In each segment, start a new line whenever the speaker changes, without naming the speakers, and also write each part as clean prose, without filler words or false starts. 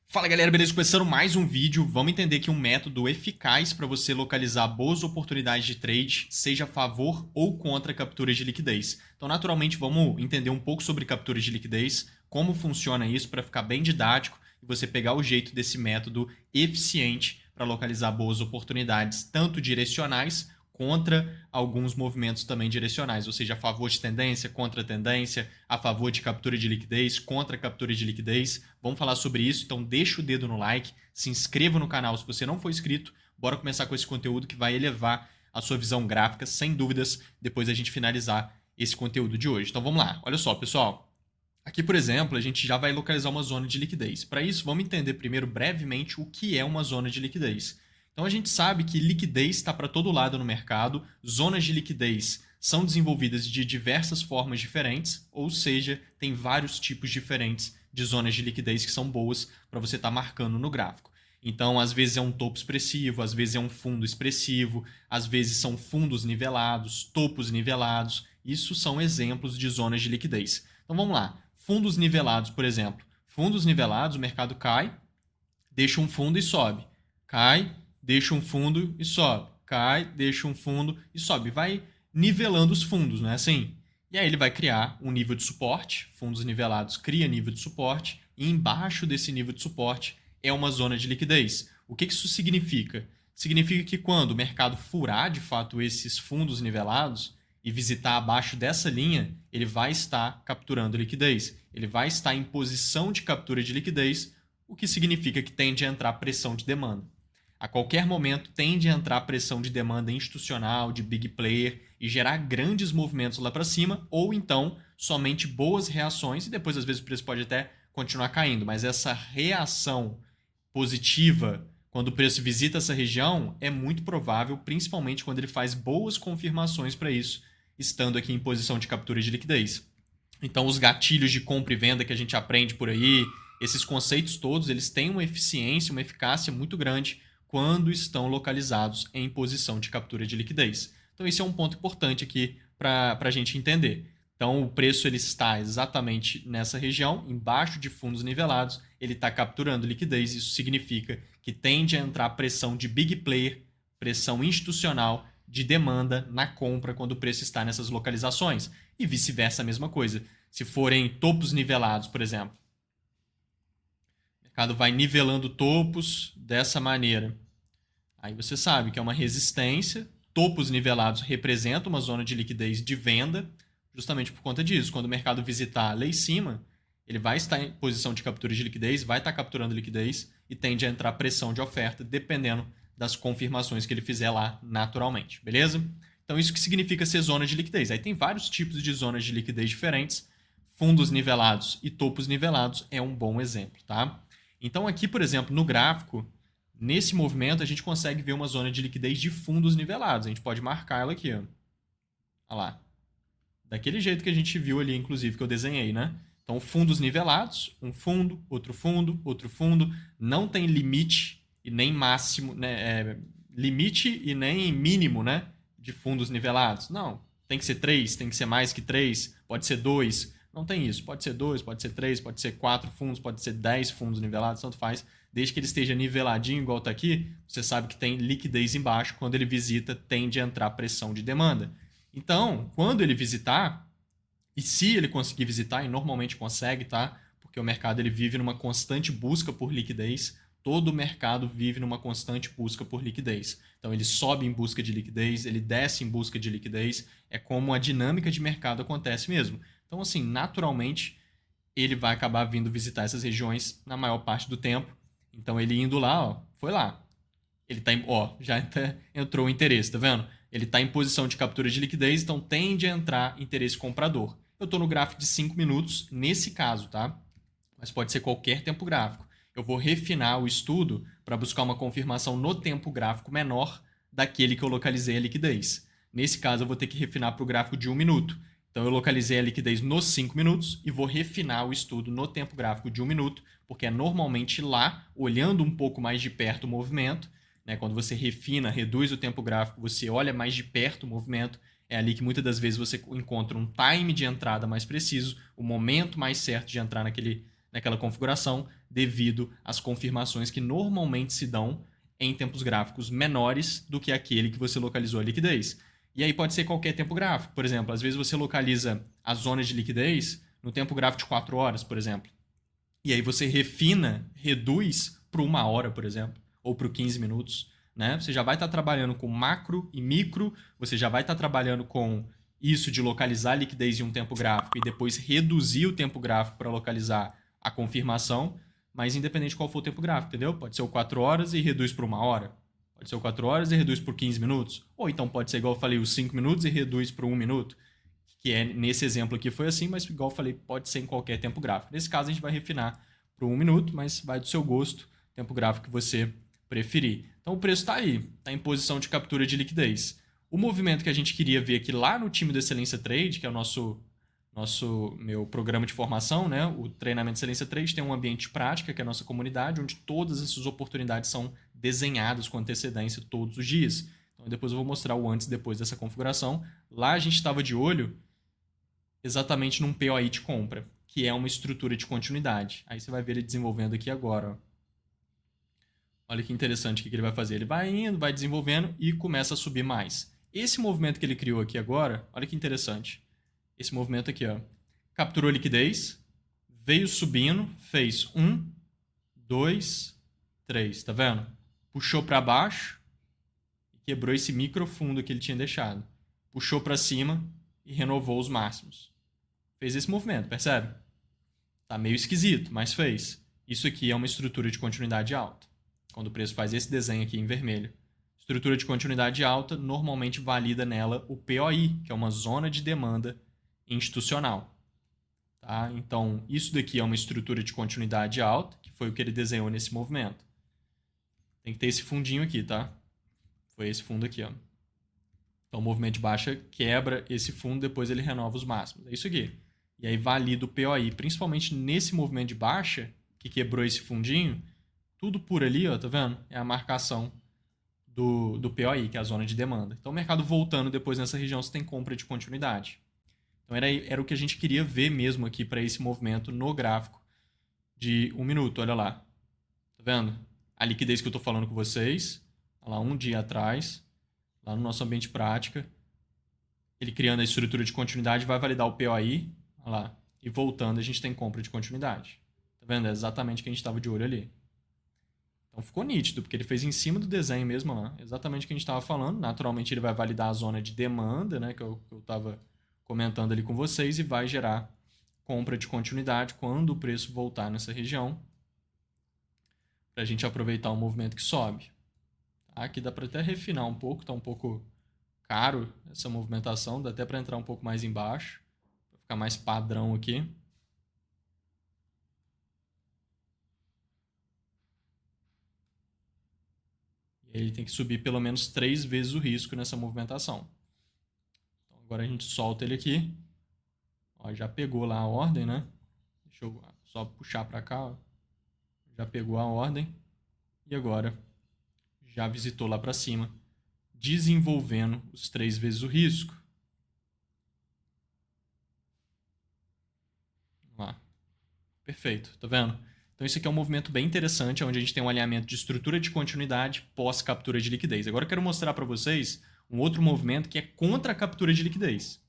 Fala galera, beleza? Começando mais um vídeo, vamos entender aqui um método eficaz para você localizar boas oportunidades de trade, seja a favor ou contra capturas de liquidez. Então, naturalmente, vamos entender um pouco sobre capturas de liquidez, como funciona isso para ficar bem didático e você pegar o jeito desse método eficiente para localizar boas oportunidades, tanto direcionais contra alguns movimentos também direcionais, ou seja, a favor de tendência, contra tendência, a favor de captura de liquidez, contra captura de liquidez. Vamos falar sobre isso, então deixa o dedo no like, se inscreva no canal se você não for inscrito. Bora começar com esse conteúdo que vai elevar a sua visão gráfica, sem dúvidas, depois da gente finalizar esse conteúdo de hoje. Então vamos lá, olha só, pessoal. Aqui, por exemplo, a gente já vai localizar uma zona de liquidez. Para isso, vamos entender primeiro brevemente o que é uma zona de liquidez. Então a gente sabe que liquidez está para todo lado no mercado, zonas de liquidez são desenvolvidas de diversas formas diferentes, ou seja, tem vários tipos diferentes de zonas de liquidez que são boas para você estar marcando no gráfico. Então, às vezes é um topo expressivo, às vezes é um fundo expressivo, às vezes são fundos nivelados, topos nivelados. Isso são exemplos de zonas de liquidez. Então vamos lá. Fundos nivelados, por exemplo. Fundos nivelados, o mercado cai, deixa um fundo e sobe. Cai, deixa um fundo e sobe. Cai, deixa um fundo e sobe. Vai nivelando os fundos, não é assim? E aí ele vai criar um nível de suporte. Fundos nivelados cria nível de suporte. E embaixo desse nível de suporte é uma zona de liquidez. O que isso significa? Significa que quando o mercado furar de fato esses fundos nivelados e visitar abaixo dessa linha, ele vai estar capturando liquidez. Ele vai estar em posição de captura de liquidez, o que significa que tende a entrar pressão de demanda. A qualquer momento tende a entrar pressão de demanda institucional, de big player e gerar grandes movimentos lá para cima, ou então somente boas reações e depois às vezes o preço pode até continuar caindo, mas essa reação positiva quando o preço visita essa região é muito provável, principalmente quando ele faz boas confirmações para isso, estando aqui em posição de captura de liquidez. Então os gatilhos de compra e venda que a gente aprende por aí, esses conceitos todos, eles têm uma eficiência, uma eficácia muito grande quando estão localizados em posição de captura de liquidez. Então esse é um ponto importante aqui para a gente entender. Então o preço ele está exatamente nessa região, embaixo de fundos nivelados, ele está capturando liquidez, isso significa que tende a entrar pressão de big player, pressão institucional de demanda na compra quando o preço está nessas localizações. E vice-versa a mesma coisa. Se forem topos nivelados, por exemplo, o mercado vai nivelando topos dessa maneira. Aí você sabe que é uma resistência. Topos nivelados representam uma zona de liquidez de venda, justamente por conta disso. Quando o mercado visitar lá em cima, ele vai estar em posição de captura de liquidez, vai estar capturando liquidez e tende a entrar pressão de oferta, dependendo das confirmações que ele fizer lá naturalmente, beleza? Então isso que significa ser zona de liquidez. Aí tem vários tipos de zonas de liquidez diferentes. Fundos nivelados e topos nivelados é um bom exemplo, tá? Então aqui, por exemplo, no gráfico, nesse movimento a gente consegue ver uma zona de liquidez de fundos nivelados. A gente pode marcar ela aqui, ó. Olha lá. Daquele jeito que a gente viu ali, inclusive, que eu desenhei, né? Então, fundos nivelados, um fundo, outro fundo, outro fundo. Não tem limite e nem máximo, né? Limite e nem mínimo, né? De fundos nivelados. Não. Tem que ser 3, tem que ser mais que 3, pode ser 2. Não tem isso. Pode ser 2, pode ser 3, pode ser 4 fundos, pode ser 10 fundos nivelados, tanto faz. Desde que ele esteja niveladinho, igual está aqui, você sabe que tem liquidez embaixo. Quando ele visita, tende a entrar pressão de demanda. Então, quando ele visitar, e se ele conseguir visitar, e normalmente consegue, tá? Porque o mercado ele vive numa constante busca por liquidez. Todo o mercado vive numa constante busca por liquidez. Então, ele sobe em busca de liquidez, ele desce em busca de liquidez. É como a dinâmica de mercado acontece mesmo. Então, assim, naturalmente, ele vai acabar vindo visitar essas regiões na maior parte do tempo. Então, ele indo lá, ó, foi lá. Ele tá já entrou o interesse, tá vendo? Ele está em posição de captura de liquidez, então tende a entrar interesse comprador. Eu estou no gráfico de 5 minutos, nesse caso, tá? Mas pode ser qualquer tempo gráfico. Eu vou refinar o estudo para buscar uma confirmação no tempo gráfico menor daquele que eu localizei a liquidez. Nesse caso, eu vou ter que refinar para o gráfico de 1 minuto. Então, eu localizei a liquidez nos 5 minutos e vou refinar o estudo no tempo gráfico de 1 minuto, porque é normalmente lá, olhando um pouco mais de perto o movimento, né? Quando você refina, reduz o tempo gráfico, você olha mais de perto o movimento, é ali que muitas das vezes você encontra um time de entrada mais preciso, o momento mais certo de entrar naquela configuração devido às confirmações que normalmente se dão em tempos gráficos menores do que aquele que você localizou a liquidez. E aí pode ser qualquer tempo gráfico. Por exemplo, às vezes você localiza as zonas de liquidez no tempo gráfico de 4 horas, por exemplo. E aí você refina, reduz para 1 hora, por exemplo, ou para 15 minutos. Né? Você já vai estar trabalhando com macro e micro, você já vai estar trabalhando com isso de localizar a liquidez em um tempo gráfico e depois reduzir o tempo gráfico para localizar a confirmação, mas independente de qual for o tempo gráfico, entendeu? Pode ser o 4 horas e reduz por 1 hora. Pode ser o 4 horas e reduz por 15 minutos. Ou então pode ser, igual eu falei, os 5 minutos e reduz por 1 minuto. Que é nesse exemplo aqui foi assim, mas igual eu falei, pode ser em qualquer tempo gráfico. Nesse caso a gente vai refinar para 1 minuto, mas vai do seu gosto, tempo gráfico que você preferir. Então o preço está aí, está em posição de captura de liquidez. O movimento que a gente queria ver aqui lá no time do Excelência Trade, que é o meu programa de formação, né? O treinamento Excelência Trade tem um ambiente de prática, que é a nossa comunidade, onde todas essas oportunidades são desenhadas com antecedência todos os dias. Então depois eu vou mostrar o antes e depois dessa configuração. Lá a gente estava de olho exatamente num POI de compra, que é uma estrutura de continuidade. Aí você vai ver ele desenvolvendo aqui agora. Ó. Olha que interessante o que ele vai fazer. Ele vai indo, vai desenvolvendo e começa a subir mais. Esse movimento que ele criou aqui agora, olha que interessante. Esse movimento aqui, ó, capturou liquidez, veio subindo, fez 1, 2, 3, tá vendo? Puxou para baixo e quebrou esse microfundo que ele tinha deixado. Puxou para cima e renovou os máximos. Fez esse movimento, percebe? Tá meio esquisito, mas fez. Isso aqui é uma estrutura de continuidade alta. Quando o preço faz esse desenho aqui em vermelho. Estrutura de continuidade alta normalmente valida nela o POI, que é uma zona de demanda institucional. Tá? Então, isso daqui é uma estrutura de continuidade alta, que foi o que ele desenhou nesse movimento. Tem que ter esse fundinho aqui, tá? Foi esse fundo aqui, ó. Então, o movimento de baixa quebra esse fundo, depois ele renova os máximos. É isso aqui. E aí valida o POI. Principalmente nesse movimento de baixa, que quebrou esse fundinho, tudo por ali, ó, tá vendo? É a marcação do POI, que é a zona de demanda. Então, o mercado voltando depois nessa região, você tem compra de continuidade. Então, era o que a gente queria ver mesmo aqui para esse movimento no gráfico de 1 minuto. Olha lá. Tá vendo? A liquidez que eu estou falando com vocês. Olha lá, um dia atrás, lá no nosso ambiente prática. Ele criando a estrutura de continuidade vai validar o POI. Olha lá. E voltando, a gente tem compra de continuidade. Tá vendo? É exatamente o que a gente estava de olho ali. Então ficou nítido, porque ele fez em cima do desenho mesmo lá. Exatamente o que a gente estava falando. Naturalmente ele vai validar a zona de demanda, né, que eu estava comentando ali com vocês, e vai gerar compra de continuidade quando o preço voltar nessa região, para a gente aproveitar o movimento que sobe. Aqui dá para até refinar um pouco, está um pouco caro essa movimentação, dá até para entrar um pouco mais embaixo, para ficar mais padrão aqui. E ele tem que subir pelo menos 3 vezes o risco nessa movimentação. Então, agora a gente solta ele aqui. Ó, já pegou lá a ordem, né? Deixa eu só puxar para cá. Ó. Já pegou a ordem. E agora já visitou lá para cima, desenvolvendo os 3 vezes o risco. Vamos lá. Perfeito, tá vendo? Então isso aqui é um movimento bem interessante, onde a gente tem um alinhamento de estrutura de continuidade pós-captura de liquidez. Agora eu quero mostrar para vocês um outro movimento que é contra a captura de liquidez.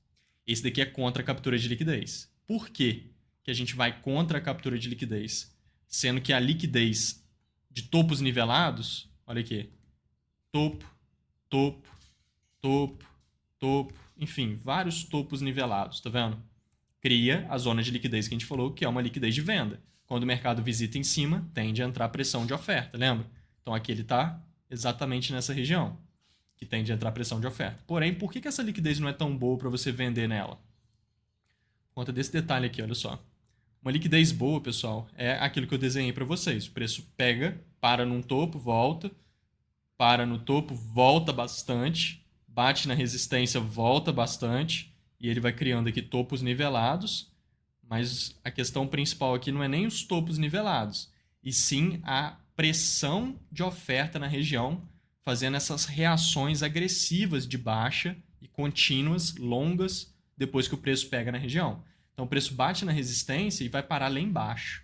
Esse daqui é contra a captura de liquidez. Por quê que a gente vai contra a captura de liquidez? Sendo que a liquidez de topos nivelados, olha aqui, topo, topo, topo, topo, enfim, vários topos nivelados, tá vendo? Cria a zona de liquidez que a gente falou, que é uma liquidez de venda. Quando o mercado visita em cima, tende a entrar pressão de oferta, lembra? Então aqui ele está exatamente nessa região, que tende a entrar pressão de oferta. Porém, por que essa liquidez não é tão boa para você vender nela? Por conta desse detalhe aqui, olha só. Uma liquidez boa, pessoal, é aquilo que eu desenhei para vocês. O preço pega, para num topo, volta, para no topo, volta bastante, bate na resistência, volta bastante, e ele vai criando aqui topos nivelados, mas a questão principal aqui não é nem os topos nivelados, e sim a pressão de oferta na região, fazendo essas reações agressivas de baixa e contínuas, longas, depois que o preço pega na região. Então o preço bate na resistência e vai parar lá embaixo.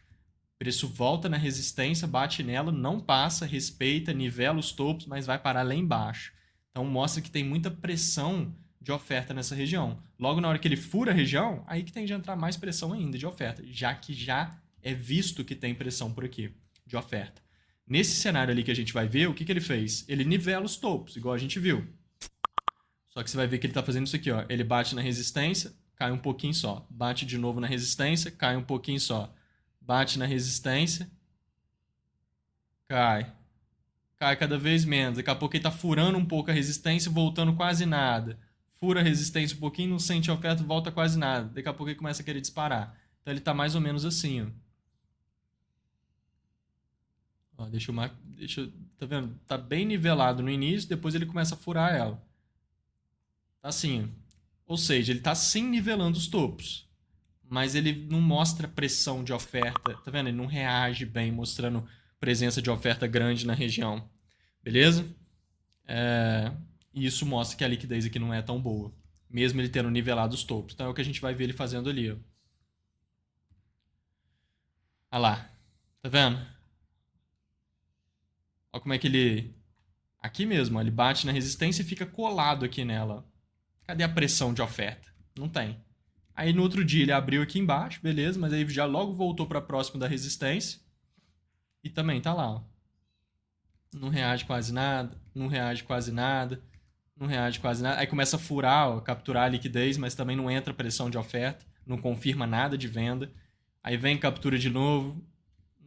preço volta na resistência, bate nela, não passa, respeita, nivela os topos, mas vai parar lá embaixo. Então mostra que tem muita pressão de oferta nessa região. Logo na hora que ele fura a região, aí que tem de entrar mais pressão ainda de oferta, já que já é visto que tem pressão por aqui de oferta. Nesse cenário ali que a gente vai ver, o que ele fez? Ele nivela os topos, igual a gente viu. Só que você vai ver que ele está fazendo isso aqui, ó. Ele bate na resistência, cai um pouquinho só. Bate de novo na resistência, cai um pouquinho só. Bate na resistência, cai. Cai cada vez menos. Daqui a pouco ele está furando um pouco a resistência, voltando quase nada. Fura a resistência um pouquinho, não sente a oferta, volta quase nada. Daqui a pouco ele começa a querer disparar. Então ele está mais ou menos assim, ó. Ó, tá vendo? Tá bem nivelado no início, depois ele começa a furar ela. Tá assim. Ou seja, ele tá sim nivelando os topos. Mas ele não mostra pressão de oferta. Tá vendo? Ele não reage bem, mostrando presença de oferta grande na região. Beleza? E isso mostra que a liquidez aqui não é tão boa. Mesmo ele tendo nivelado os topos. Então é o que a gente vai ver ele fazendo ali, ó. Olha lá. Tá vendo? Olha como é que ele... Aqui mesmo, ó, ele bate na resistência e fica colado aqui nela. Cadê a pressão de oferta? Não tem. Aí no outro dia ele abriu aqui embaixo, beleza, mas aí já logo voltou para próximo da resistência. E também tá lá, ó. Não reage quase nada, não reage quase nada, não reage quase nada. Aí começa a furar, ó, capturar a liquidez, mas também não entra pressão de oferta, não confirma nada de venda. Aí vem captura de novo,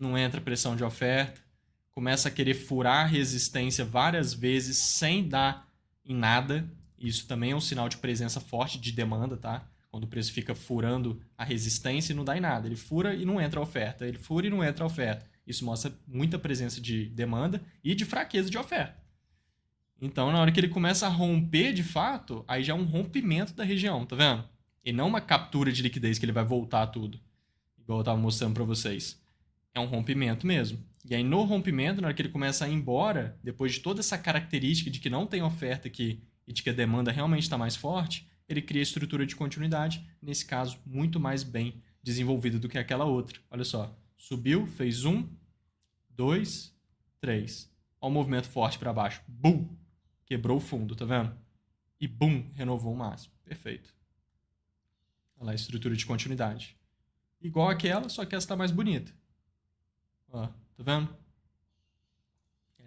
não entra pressão de oferta. Começa a querer furar a resistência várias vezes sem dar em nada. Isso também é um sinal de presença forte de demanda, tá? Quando o preço fica furando a resistência e não dá em nada. Ele fura e não entra a oferta. Ele fura e não entra a oferta. Isso mostra muita presença de demanda e de fraqueza de oferta. Então, na hora que ele começa a romper de fato, aí já é um rompimento da região, tá vendo? E não uma captura de liquidez que ele vai voltar tudo. Igual eu estava mostrando para vocês. É um rompimento mesmo. E aí no rompimento, na hora que ele começa a ir embora, depois de toda essa característica de que não tem oferta aqui e de que a demanda realmente está mais forte, ele cria a estrutura de continuidade, nesse caso, muito mais bem desenvolvida do que aquela outra. Olha só, subiu, fez 1, 2, 3. Olha o movimento forte para baixo. Bum! Quebrou o fundo, tá vendo? E bum! Renovou o máximo. Perfeito. Olha lá a estrutura de continuidade. Igual aquela, só que essa está mais bonita. Ó, tá vendo?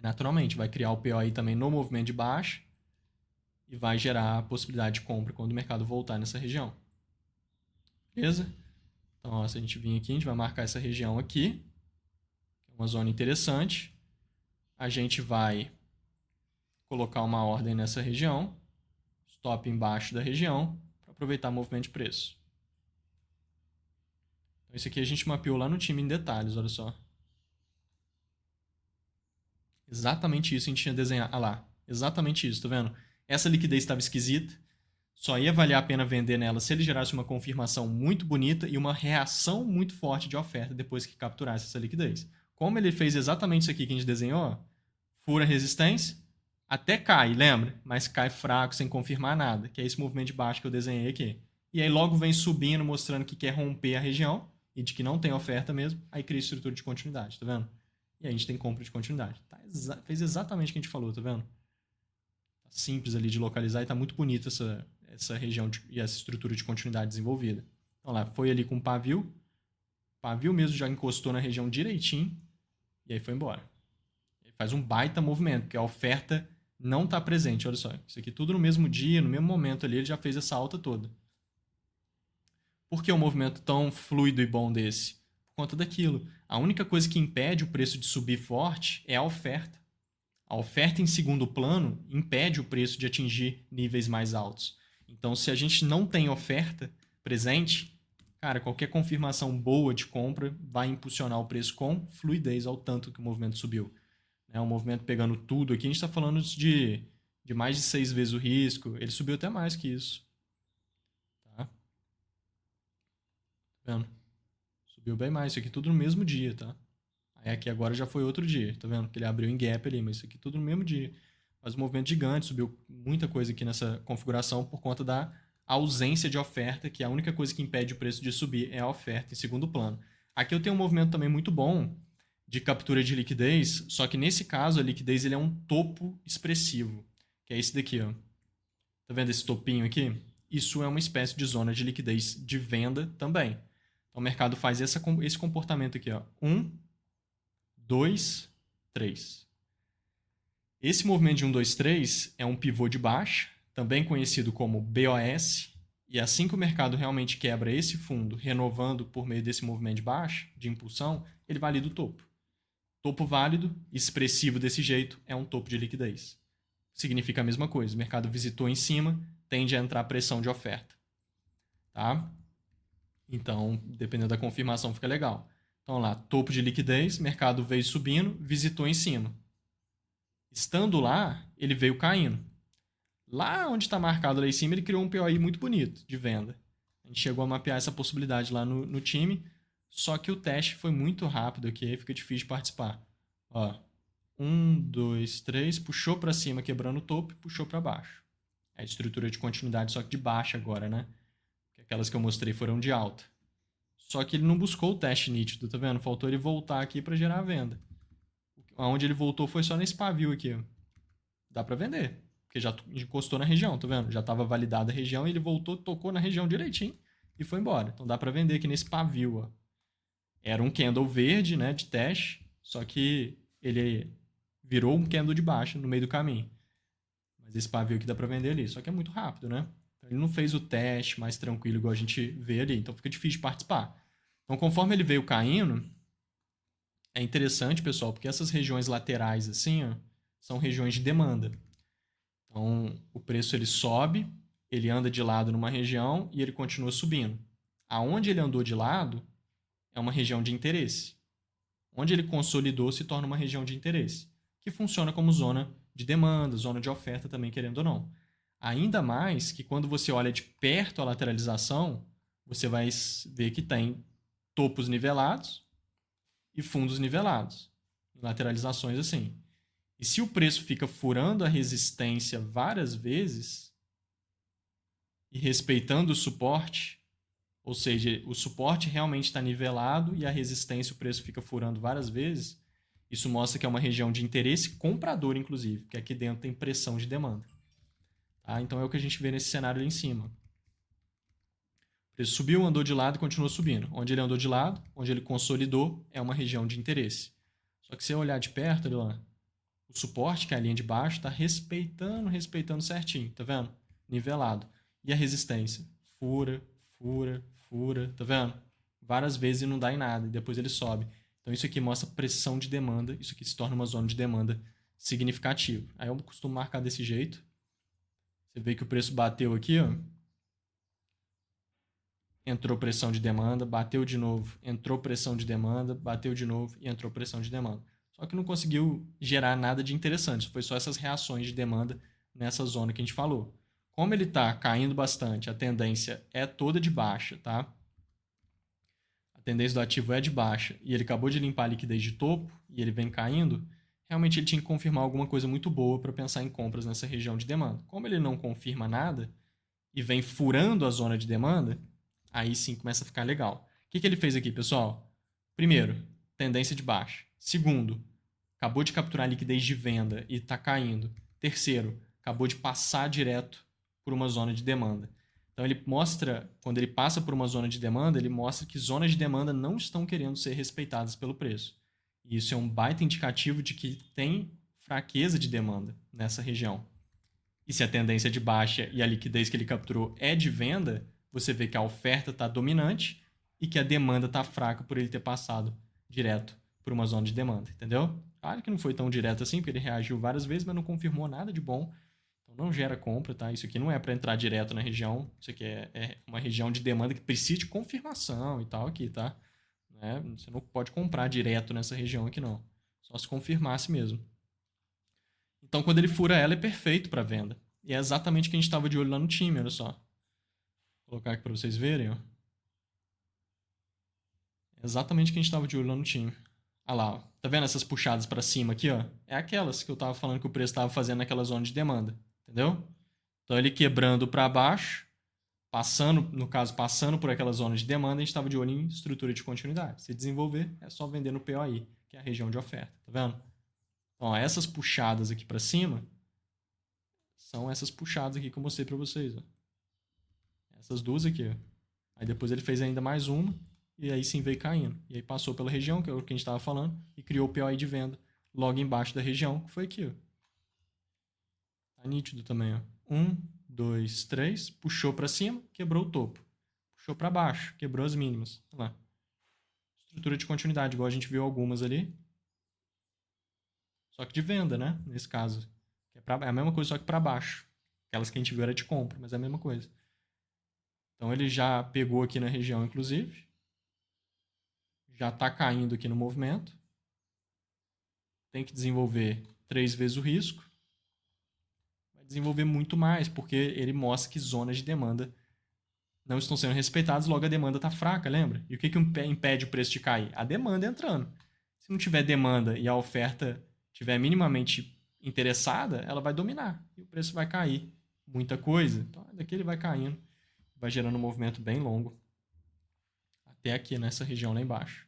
Naturalmente, vai criar o PO aí também no movimento de baixa e vai gerar a possibilidade de compra quando o mercado voltar nessa região. Beleza? Então, ó, se a gente vir aqui, a gente vai marcar essa região aqui, que é uma zona interessante. A gente vai colocar uma ordem nessa região, stop embaixo da região, para aproveitar o movimento de preço. Então, isso aqui a gente mapeou lá no time em detalhes, olha só. Exatamente isso a gente tinha desenhado. Ah lá, exatamente isso, tá vendo? Essa liquidez estava esquisita. Só ia valer a pena vender nela se ele gerasse uma confirmação muito bonita e uma reação muito forte de oferta depois que capturasse essa liquidez. Como ele fez exatamente isso aqui que a gente desenhou, fura a resistência, até cai, lembra? Mas cai fraco, sem confirmar nada, que é esse movimento de baixo que eu desenhei aqui. E aí logo vem subindo, mostrando que quer romper a região e de que não tem oferta mesmo, aí cria estrutura de continuidade, tá vendo? E aí a gente tem compra de continuidade. Tá, fez exatamente o que a gente falou, tá vendo? Tá simples ali de localizar e tá muito bonita essa região e essa estrutura de continuidade desenvolvida. Então lá, foi ali com o pavio. Pavio mesmo já encostou na região direitinho. E aí foi embora. Ele faz um baita movimento, porque a oferta não está presente. Olha só, isso aqui tudo no mesmo dia, no mesmo momento ali, ele já fez essa alta toda. Por que um movimento tão fluido e bom desse? Por conta daquilo. A única coisa que impede o preço de subir forte é a oferta. A oferta em segundo plano impede o preço de atingir níveis mais altos. Então, se a gente não tem oferta presente, cara, qualquer confirmação boa de compra vai impulsionar o preço com fluidez ao tanto que o movimento subiu. O movimento pegando tudo aqui, a gente está falando de mais de 6 vezes o risco. Ele subiu até mais que isso. Tá vendo? Subiu bem mais. Isso aqui tudo no mesmo dia, tá? Aí aqui agora já foi outro dia, tá vendo? Que ele abriu em gap ali, mas isso aqui tudo no mesmo dia. Mas um movimento gigante, subiu muita coisa aqui nessa configuração por conta da ausência de oferta, que a única coisa que impede o preço de subir é a oferta em segundo plano. Aqui eu tenho um movimento também muito bom de captura de liquidez, só que nesse caso a liquidez ele é um topo expressivo, que é esse daqui, ó. Tá vendo esse topinho aqui? Isso é uma espécie de zona de liquidez de venda também. Então o mercado faz esse comportamento aqui, ó. 1, 2, 3. Esse movimento de 1, 2, 3 é um pivô de baixa, também conhecido como BOS, e assim que o mercado realmente quebra esse fundo, renovando por meio desse movimento de baixa, de impulsão, ele valida o topo. Topo válido, expressivo desse jeito, é um topo de liquidez. Significa a mesma coisa. O mercado visitou em cima, tende a entrar pressão de oferta. Tá? Então, dependendo da confirmação, fica legal. Então, lá, topo de liquidez, mercado veio subindo, visitou em cima. Estando lá, ele veio caindo. Lá onde está marcado lá em cima, ele criou um POI muito bonito de venda. A gente chegou a mapear essa possibilidade lá no time, só que o teste foi muito rápido aqui, aí fica difícil de participar. Ó, 1, 2, 3, puxou para cima quebrando o topo e puxou para baixo. É a estrutura de continuidade, só que de baixa agora, né? Porque aquelas que eu mostrei foram de alta. Só que ele não buscou o teste nítido, tá vendo? Faltou ele voltar aqui para gerar a venda. Onde ele voltou foi só nesse pavio aqui, ó. Dá para vender, porque já encostou na região, tá vendo? Já estava validada a região e ele voltou, tocou na região direitinho e foi embora. Então dá para vender aqui nesse pavio, ó. Era um candle verde, né, de teste, só que ele virou um candle de baixa no meio do caminho. Mas esse pavio aqui dá para vender ali, só que é muito rápido, né? Então ele não fez o teste mais tranquilo igual a gente vê ali, então fica difícil de participar. Então conforme ele veio caindo, é interessante, pessoal, porque essas regiões laterais assim, ó, são regiões de demanda. Então, o preço ele sobe, ele anda de lado numa região e ele continua subindo. Aonde ele andou de lado é uma região de interesse. Onde ele consolidou se torna uma região de interesse, que funciona como zona de demanda, zona de oferta também, querendo ou não. Ainda mais que quando você olha de perto a lateralização, você vai ver que tem topos nivelados e fundos nivelados. Lateralizações assim. E se o preço fica furando a resistência várias vezes e respeitando o suporte, ou seja, o suporte realmente está nivelado e a resistência o preço fica furando várias vezes, isso mostra que é uma região de interesse comprador, inclusive, porque aqui dentro tem pressão de demanda. Tá? Então é o que a gente vê nesse cenário ali em cima. O preço subiu, andou de lado e continuou subindo. Onde ele andou de lado, onde ele consolidou, é uma região de interesse. Só que se eu olhar de perto, olha lá, o suporte, que é a linha de baixo, está respeitando certinho, tá vendo? Nivelado. E a resistência? Fura, fura, fura, tá vendo? Várias vezes e não dá em nada, e depois ele sobe. Então isso aqui mostra pressão de demanda, isso aqui se torna uma zona de demanda significativa. Aí eu costumo marcar desse jeito. Você vê que o preço bateu aqui, ó. Entrou pressão de demanda, bateu de novo, entrou pressão de demanda, bateu de novo e entrou pressão de demanda. Só que não conseguiu gerar nada de interessante, foi só essas reações de demanda nessa zona que a gente falou. Como ele está caindo bastante, a tendência é toda de baixa, tá? A tendência do ativo é de baixa e ele acabou de limpar a liquidez de topo e ele vem caindo, realmente ele tinha que confirmar alguma coisa muito boa para pensar em compras nessa região de demanda. Como ele não confirma nada e vem furando a zona de demanda, aí sim começa a ficar legal. O que ele fez aqui, pessoal? Primeiro, tendência de baixa. Segundo, acabou de capturar liquidez de venda e está caindo. Terceiro, acabou de passar direto por uma zona de demanda. Então ele mostra, quando ele passa por uma zona de demanda, ele mostra que zonas de demanda não estão querendo ser respeitadas pelo preço. E isso é um baita indicativo de que tem fraqueza de demanda nessa região. E se a tendência é de baixa e a liquidez que ele capturou é de venda, você vê que a oferta está dominante e que a demanda está fraca por ele ter passado direto por uma zona de demanda, entendeu? Claro que não foi tão direto assim, porque ele reagiu várias vezes, mas não confirmou nada de bom. Então não gera compra, tá? Isso aqui não é para entrar direto na região. Isso aqui é uma região de demanda que precisa de confirmação e tal aqui, tá? Né? Você não pode comprar direto nessa região aqui, não. Só se confirmasse mesmo. Então, quando ele fura ela, é perfeito para venda. E é exatamente o que a gente estava de olho lá no time, olha só. Vou colocar aqui para vocês verem, ó. É exatamente o que a gente estava de olho lá no time. Olha lá, ó. Tá vendo essas puxadas para cima aqui, ó? É aquelas que eu estava falando que o preço estava fazendo naquela zona de demanda, entendeu? Então ele quebrando para baixo, no caso, passando por aquela zona de demanda, a gente estava de olho em estrutura de continuidade. Se desenvolver, é só vender no POI, que é a região de oferta, tá vendo? Então, ó, essas puxadas aqui para cima são essas puxadas aqui que eu mostrei para vocês, ó. Essas duas aqui, ó. Aí depois ele fez ainda mais uma, e aí sim veio caindo. E aí passou pela região, que é o que a gente estava falando, e criou o POI de venda logo embaixo da região, que foi aqui, ó. Tá nítido também, ó. 1, 2, 3, puxou para cima, quebrou o topo. Puxou para baixo, quebrou as mínimas. Olha lá. Estrutura de continuidade, igual a gente viu algumas ali. Só que de venda, né? Nesse caso. É a mesma coisa, só que para baixo. Aquelas que a gente viu era de compra, mas é a mesma coisa. Então ele já pegou aqui na região, inclusive. Já está caindo aqui no movimento. Tem que desenvolver 3 vezes o risco. Vai desenvolver muito mais, porque ele mostra que zonas de demanda não estão sendo respeitadas, logo a demanda está fraca, lembra? E o que impede o preço de cair? A demanda entrando. Se não tiver demanda e a oferta tiver minimamente interessada, ela vai dominar e o preço vai cair. Muita coisa. Então, daqui ele vai caindo, vai gerando um movimento bem longo até aqui nessa região lá embaixo.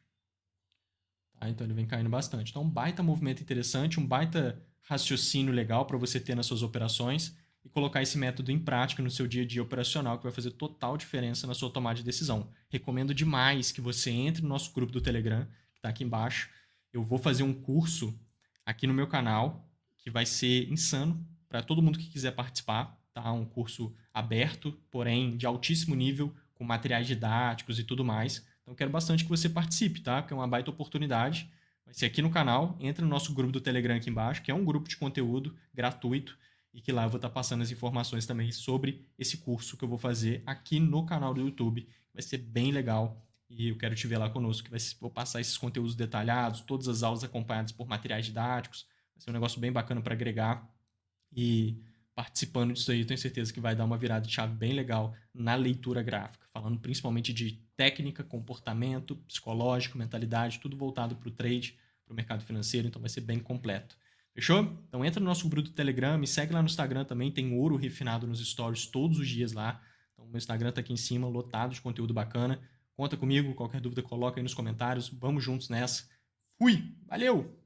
Tá? Então ele vem caindo bastante. Então, um baita movimento interessante, um baita raciocínio legal para você ter nas suas operações e colocar esse método em prática no seu dia a dia operacional, que vai fazer total diferença na sua tomada de decisão. Recomendo demais que você entre no nosso grupo do Telegram, que está aqui embaixo. Eu vou fazer um curso aqui no meu canal, que vai ser insano para todo mundo que quiser participar. Tá? Um curso aberto, porém de altíssimo nível, com materiais didáticos e tudo mais. Então eu quero bastante que você participe, tá? Porque é uma baita oportunidade. Vai ser aqui no canal, entra no nosso grupo do Telegram aqui embaixo, que é um grupo de conteúdo gratuito, e que lá eu vou estar passando as informações também sobre esse curso que eu vou fazer aqui no canal do YouTube. Vai ser bem legal e eu quero te ver lá conosco, que vou passar esses conteúdos detalhados, todas as aulas acompanhadas por materiais didáticos. Vai ser um negócio bem bacana para agregar e participando disso aí, eu tenho certeza que vai dar uma virada de chave bem legal na leitura gráfica, falando principalmente de técnica, comportamento, psicológico, mentalidade, tudo voltado para o trade, para o mercado financeiro, então vai ser bem completo. Fechou? Então entra no nosso grupo do Telegram, me segue lá no Instagram também, tem ouro refinado nos stories todos os dias lá. Então meu Instagram tá aqui em cima, lotado de conteúdo bacana. Conta comigo, qualquer dúvida coloca aí nos comentários. Vamos juntos nessa. Fui! Valeu!